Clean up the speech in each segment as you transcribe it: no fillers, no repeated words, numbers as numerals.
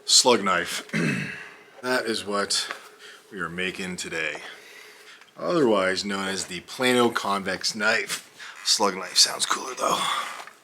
Slug knife. That is what we are making today. Otherwise known as the Plano convex knife. Slug knife sounds cooler though.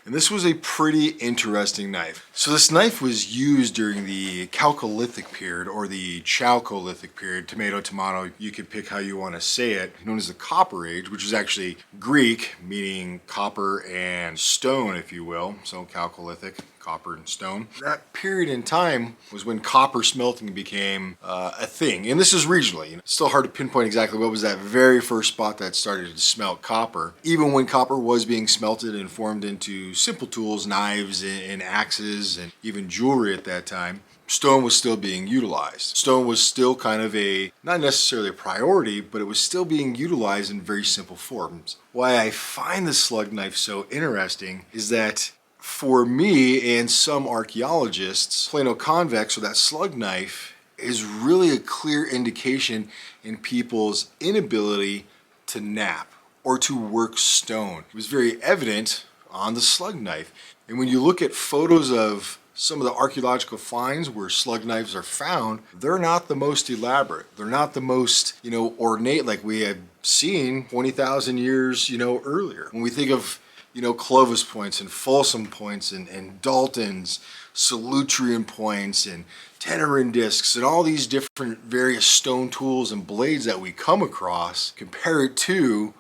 And this was a pretty interesting knife. So this knife was used during the Chalcolithic period or the Chalcolithic period, tomato, you could pick how you want to say it, known as the Copper Age, which is actually Greek, meaning copper and stone, if you will. So Chalcolithic, copper and stone. That period in time was when copper smelting became a thing. And this is regionally. It's still hard to pinpoint exactly what was that very first spot that started to smelt copper. Even when copper was being smelted and formed into simple tools, knives and axes and even jewelry at that time, stone was still being utilized. Stone was still kind of not necessarily a priority, but it was still being utilized in very simple forms. Why I find the slug knife so interesting is that for me and some archaeologists, Plano convex, or that slug knife, is really a clear indication in people's inability to knap or to work stone. It was very evident on the slug knife. And when you look at photos of some of the archaeological finds where slug knives are found, they're not the most elaborate. They're not the most, ornate like we had seen 20,000 years, earlier. When we think of Clovis points and Folsom points and Daltons, Solutrean points and Tenerin discs and all these different various stone tools and blades that we come across, compare it to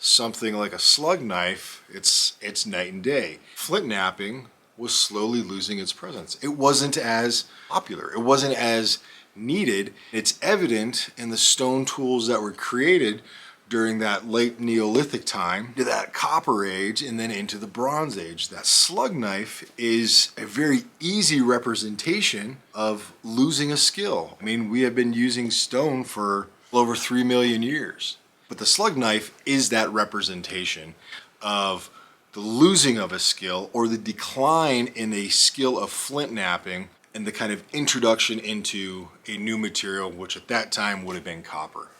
something like a slug knife, it's night and day. Flint knapping was slowly losing its presence. It wasn't as popular. It wasn't as needed. It's evident in the stone tools that were created during that late Neolithic time to that Copper Age and then into the Bronze Age. That slug knife is a very easy representation of losing a skill. I mean, we have been using stone for over 3 million years. But the slug knife is that representation of the losing of a skill or the decline in a skill of flint knapping and the kind of introduction into a new material, which at that time would have been copper.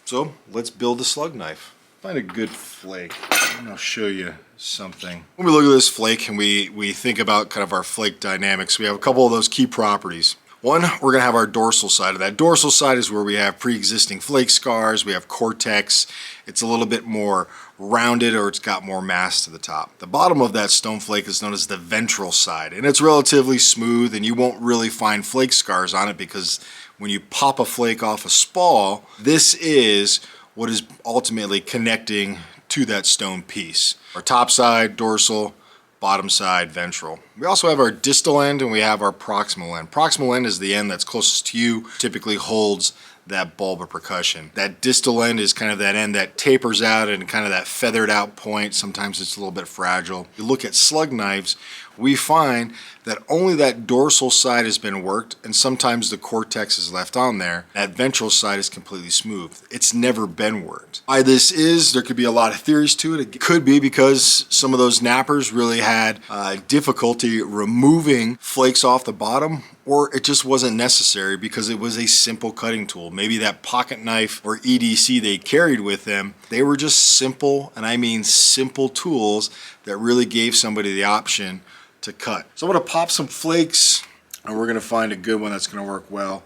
So let's build a slug knife. Find a good flake and I'll show you something. When we look at this flake and we think about kind of our flake dynamics, we have a couple of those key properties. One, we're going to have our dorsal side. Of that dorsal side is where we have pre-existing flake scars, we have cortex, it's a little bit more rounded or it's got more mass to the top. The bottom of that stone flake is known as the ventral side, and it's relatively smooth and you won't really find flake scars on it because when you pop a flake off a spall, this is what is ultimately connecting to that stone piece. Our top side, dorsal, bottom side, ventral. We also have our distal end and we have our proximal end. Proximal end is the end that's closest to you, typically holds that bulb of percussion. That distal end is kind of that end that tapers out and kind of that feathered out point. Sometimes it's a little bit fragile. You look at slug knives, we find that only that dorsal side has been worked and sometimes the cortex is left on there. That ventral side is completely smooth. It's never been worked. Why this is, there could be a lot of theories to it. It could be because some of those knappers really had difficulty removing flakes off the bottom, or it just wasn't necessary because it was a simple cutting tool. Maybe that pocket knife or EDC they carried with them, they were just simple, and I mean simple tools that really gave somebody the option to cut. So I'm going to pop some flakes and we're going to find a good one that's going to work well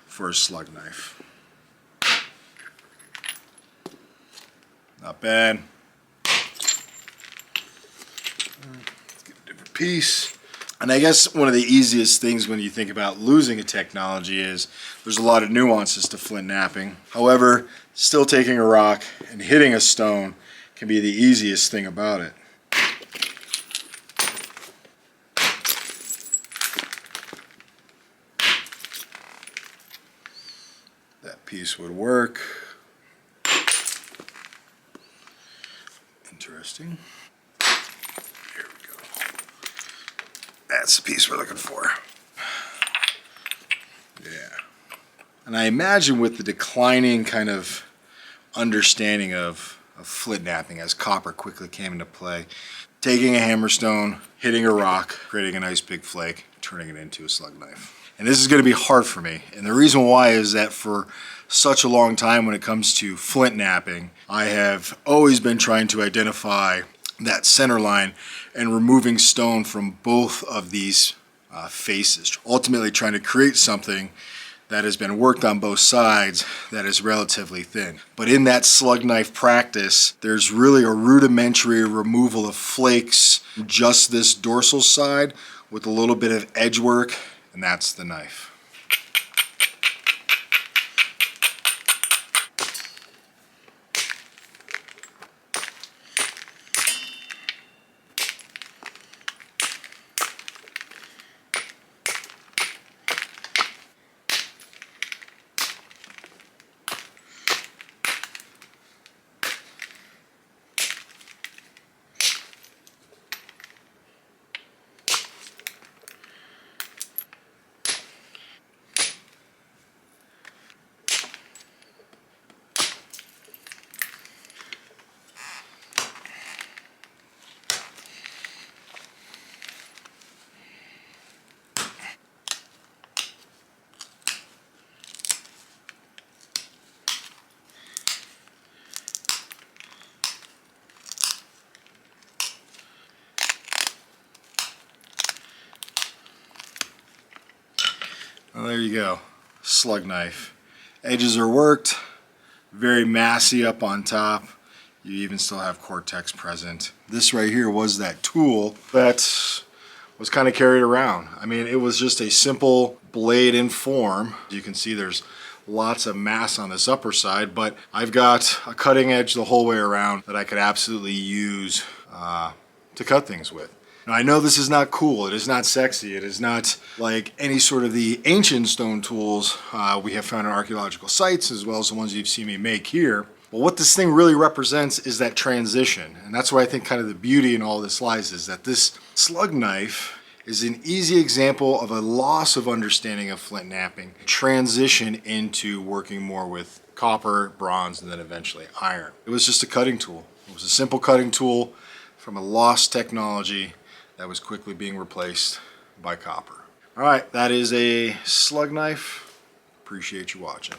for a slug knife. Not bad. Let's get a different piece. And I guess one of the easiest things when you think about losing a technology is there's a lot of nuances to flint knapping. However, still taking a rock and hitting a stone can be the easiest thing about it. That piece would work. Interesting. Here we go. That's the piece we're looking for. Yeah. And I imagine with the declining kind of understanding of flint knapping as copper quickly came into play, taking a hammerstone, hitting a rock, creating a nice big flake, turning it into a slug knife. And this is going to be hard for me. And the reason why is that for such a long time when it comes to flint knapping, I have always been trying to identify that center line and removing stone from both of these faces, ultimately trying to create something that has been worked on both sides that is relatively thin. But in that slug knife practice, there's really a rudimentary removal of flakes, just this dorsal side with a little bit of edge work, and that's the knife. Well, there you go, slug knife. Edges are worked, very massy up on top. You even still have cortex present. This right here was that tool that was kind of carried around. I mean, it was just a simple blade in form. You can see there's lots of mass on this upper side, but I've got a cutting edge the whole way around that I could absolutely use to cut things with. Now, I know this is not cool, it is not sexy, it is not like any sort of the ancient stone tools we have found in archaeological sites, as well as the ones you've seen me make here. But what this thing really represents is that transition, and that's where I think kind of the beauty in all this lies, is that this slug knife is an easy example of a loss of understanding of flint knapping, transition into working more with copper, bronze, and then eventually iron. It was just a cutting tool. It was a simple cutting tool from a lost technology that was quickly being replaced by copper. All right, that is a slug knife. Appreciate you watching.